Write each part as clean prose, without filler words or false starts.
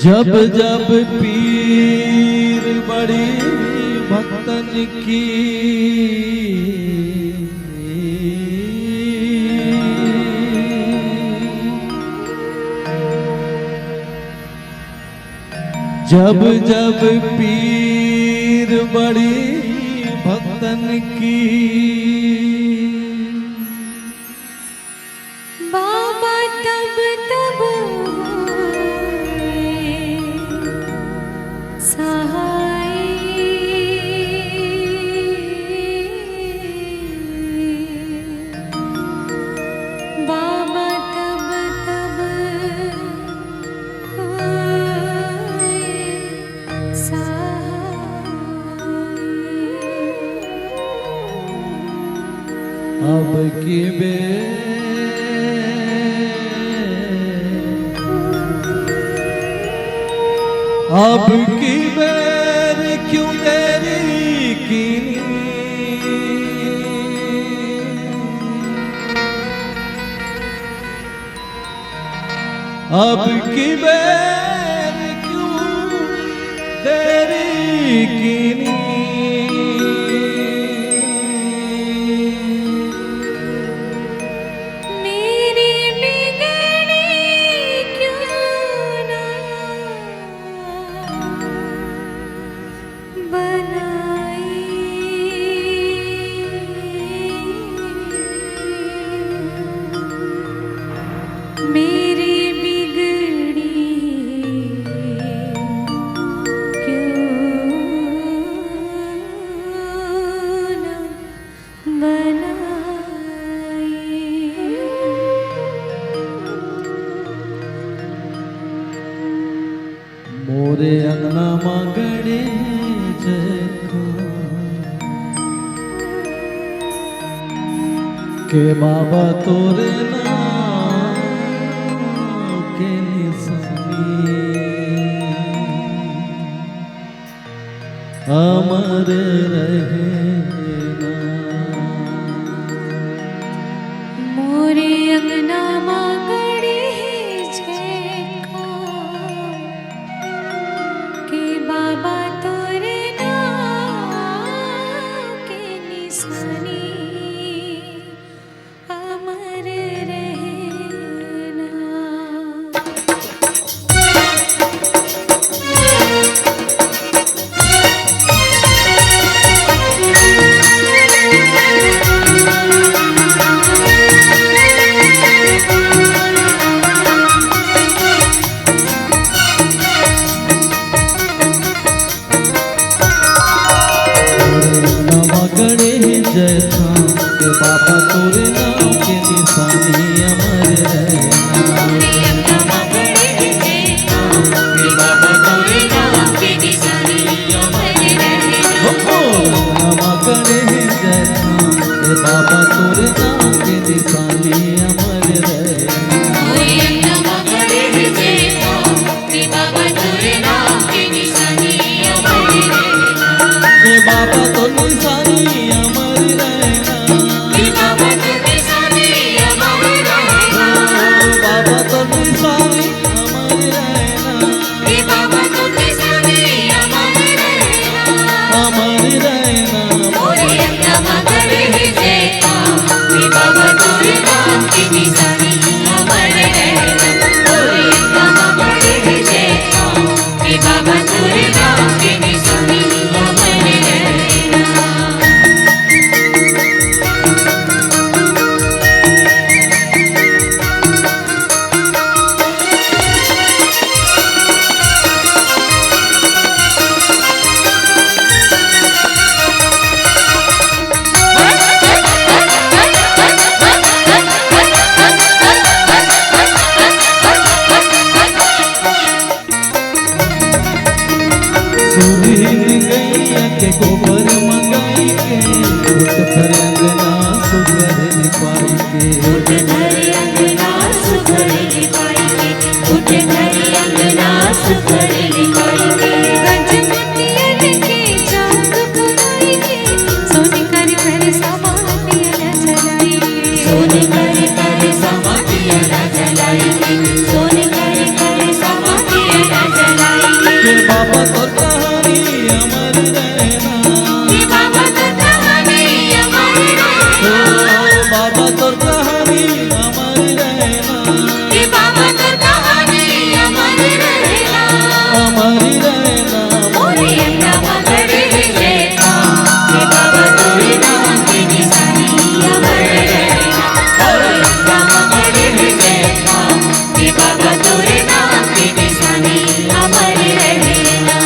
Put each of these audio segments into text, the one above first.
जब जब पीर बड़ी भक्तन की जब जब पीर बड़ी भक्तन की बाबा तब तब सहाय बाबा तब तब सहाय अब की बे अब की बेर क्यों देरी कीनी अब की बेर क्यों देरी कीनी मेरी बिगड़ी क्यों न बनाई मोरे अंगना मगड़े के बाबा तोरे नाम के निशानी अमर रहे ना मोरे अंगना मागड़े के बाबा तोरे नाम के निशानी अमर रहना जैसा के बाबा तोरे नाम के निशानी अमर रहना के बाबा तोरे नाम के निशानी अमर रहना मगड़े जैसा के बाबा तोरे नाम के निशानी अमर रहना के बाबा तोरे नाम के निशानी अमर रहना के बाबा तो निशानी अमर रहना के बाबा तो निशानी अमर रहना बाबा तो निशानी अमर रहना के बाबा तो निशानी अमर रहना अमर रहना मोरे अंगना मगड़े जैसा के बाबा तोरे नाम के निशानी अमर रहना मोरे अंगना मगड़े जैसा के बाबा तोरे नाम के निशानी अमर रहना सुरीन गैया के गोबर मंगाई के उठ भर अंगना सुगर निपाई के उठ घर अंगना सुघर लिपाई के उठ घर अंगना सुघर लिपाई के गजमतियन के चाक बुनाई के सोने कर कर समातिया जलाई के सोने कर कर समातिया जलाई के सोने कर कर समातिया जलाई बाबा तो कहानी अमर रहना, ये बाबा तो कहानी अमर रहना, ओ बाबा तो कहानी अमर रहना, ये बाबा तो कहानी अमर रहना, अमर रहना। मोरे अंगा मगड़े जैसा, ये बाबा तोरे नाम की निशानी अमर रहना, मोरे अंगा मगड़े जैसा, ये बाबा तोरे नाम की निशानी अमर रहना।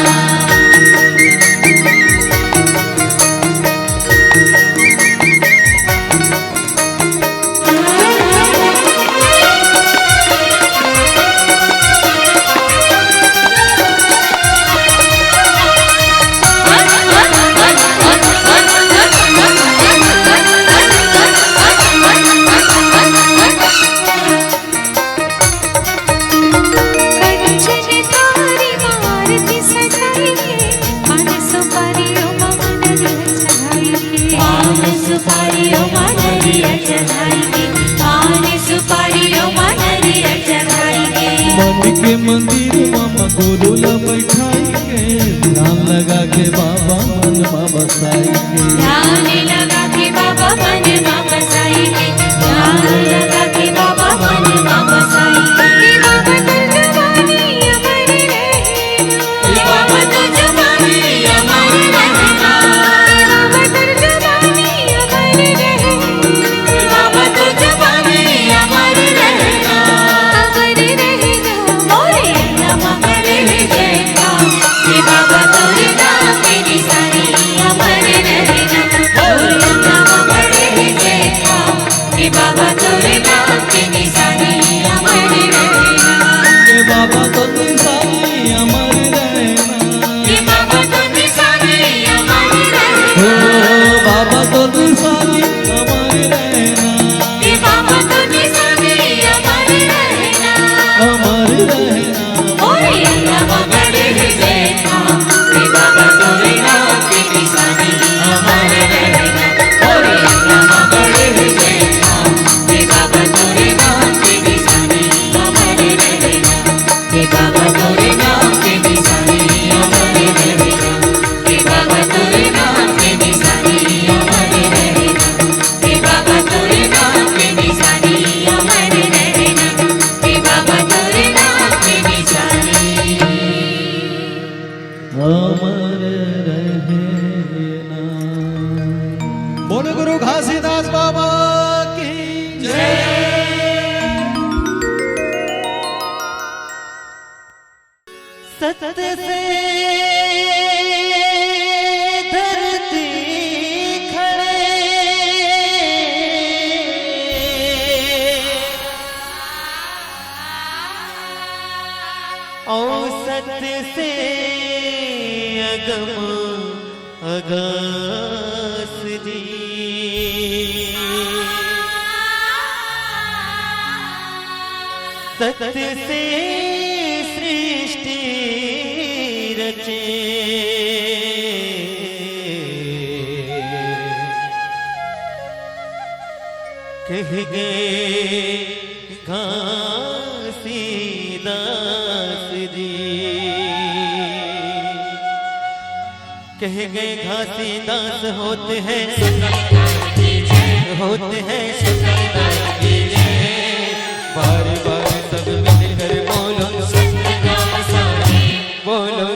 कंचन तारी मारती सजाई के, पान सुपारियों मनरिया चढ़ाई के, पान सुपारियों मनरिया चढ़ाई के, पान सुपारियों मनरिया चढ़ाई के। मन के मंदिर मामा गोरुला बैठाई के, ध्यान लगा के बाबा मन में बसाई के, ध्यान लगा के बाबा मन में बसाई के, ध्यान लगा के बाबा मन में बसाई के। ये बाबा तो जवानी अमर रहना, ये बाबा तो जवानी अमर रहना, ये बाबा तो जवानी अमर रहना, ये बाबा तो जवानी अमर रहना, अमर रहना। मोरे अंगा मगड़े जैसा, ये बाबा तोरे नाम की निशानी अमर रहना, मोरे अंगा मगड़े जैसा, ये बाबा तोरे नाम की निशानी अमर रहना, ये बाबा तो निशानी अमर रहना, ये बाबा तो निशानी अमर ओ रहना, बाबा तो निशानी अमर रहना, ये बाबा तो निशानी अमर रहना, अमर रहना। मोरे अंगा मगड़े जैसा, ये बाबा तोरे नाम की निशानी अमर रहना, मोरे अंगा मगड़े जैसा, ये बाबा तोरे नाम की निशानी अमर रहना, ये बाबा तोरे नाम की निशानी अमर रहना, ये बाबा तोरे नाम की निशानी अमर रहना, ये बाबा तोरे नाम की निशानी अमर रहना, ये बाबा तोरे नाम की निशानी अमर रहना। बोलो गुरु घासीदास बाबा की सत्य से धरती खड़े, और सत्य से अगम अगास दी, सत्य से सृष्टि रचे, कह गए घासीदास जी, कह गए घासीदास होते हैं बार बार सब मिलकर बोलो बोलो,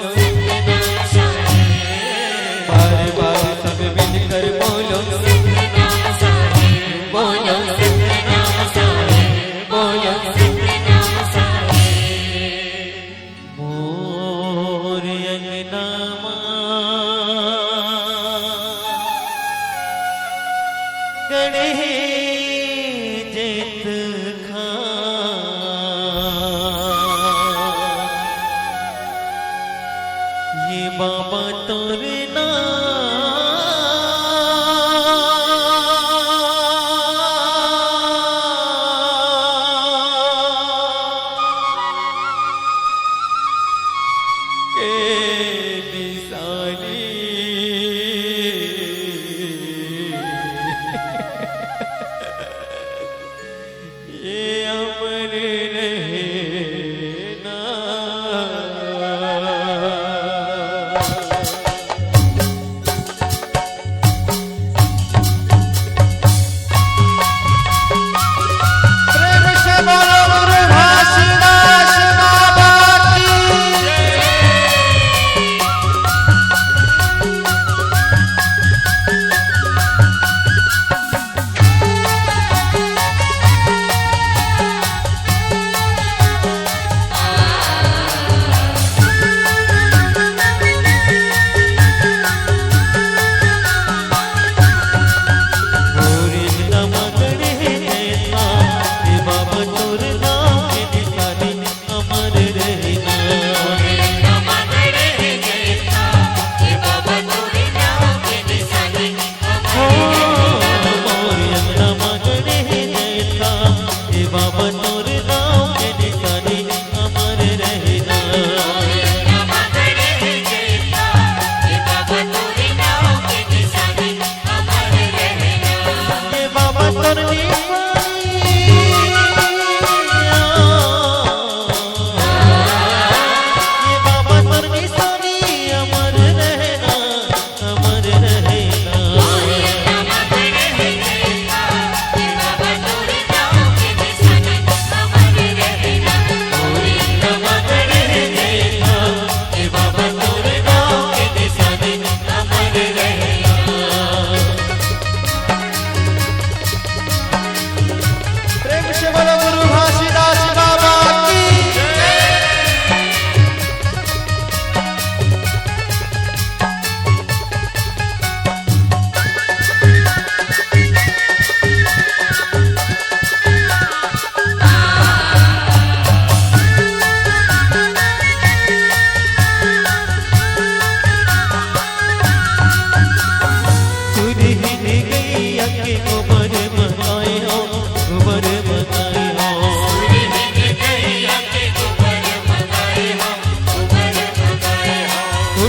बार बार सब मिलकर बोलो बोलो बोलो। मोर अंगना गणे जेत ये बाबा तोरे अमर रहना।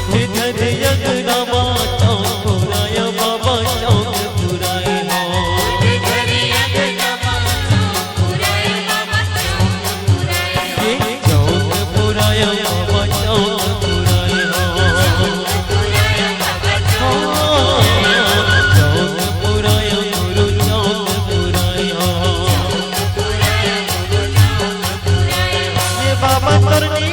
उठे धरे अंगनामा चौक पुराया बाबा चौक पुराए हो चौक पुराया बाबा चौक पुराए हो चौक पुराया गुरु चौक पुराए हो ये बाबा तरनी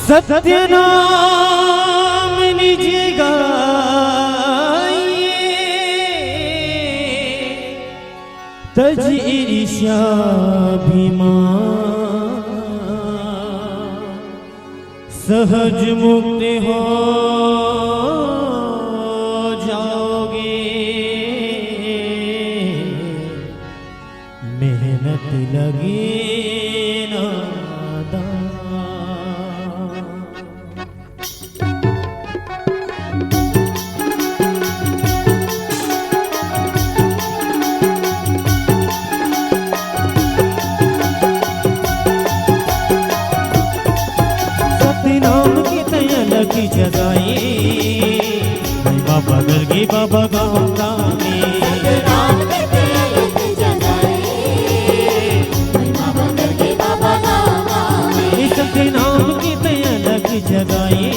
सत्य नाम निज गाइए तज ईर्ष्याभिमान सहज मुक्त हो जाओगे मेहनत लगे ना जगाए महिमा बदल गई बाबा गाँव में सतनाम के अलग जगाए महिमा बदल गई बाबा गाँव में सतनाम की अलग जगाए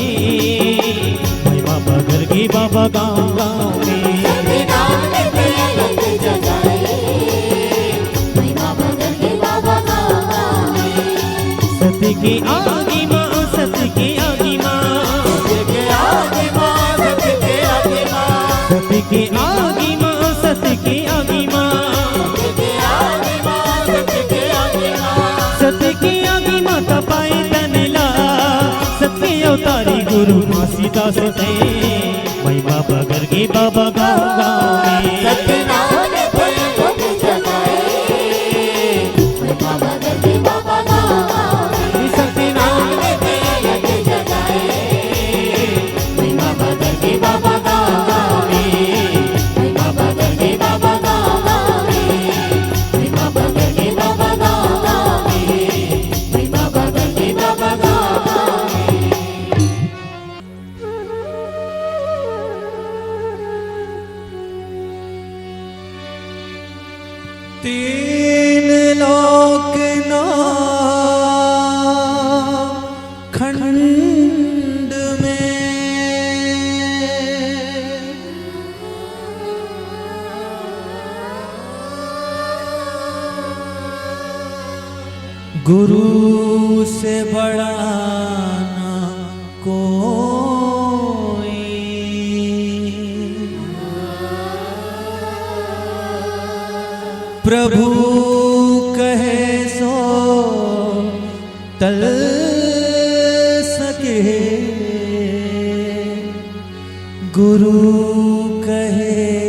महिमा बदल गई बाबा गाँव में सतनाम के अलग जगाए महिमा बदल गई बाबा गाँव में सत्य की आगी माँ सत्य की आगी माँ सत्य के आगे माँ सत्य के आगे माँ सत्य की आगी माँ सत्य की आगी माँ सत्य के आगे माँ सत्य के आगे माँ सत्य की आगी माँ तपाई तनला सत्य अवतारी गुरु घासीदास थे महिमा बगर के बाबा गाँव में सतनाम के अलग जगाए महिमा बदल गई बाबा गाँव में सत्यनाम के अलग जगाए महिमा बदल गई बाबा गाँव में महिमा बदल गई बाबा गाँव में महिमा बदल गई बाबा गाँव में महिमा बदल गई बाबा गाँव में तीन लोक ना खंड में गुरु से बड़ा ना कोई प्रभु कहे सो तल सके गुरु कहे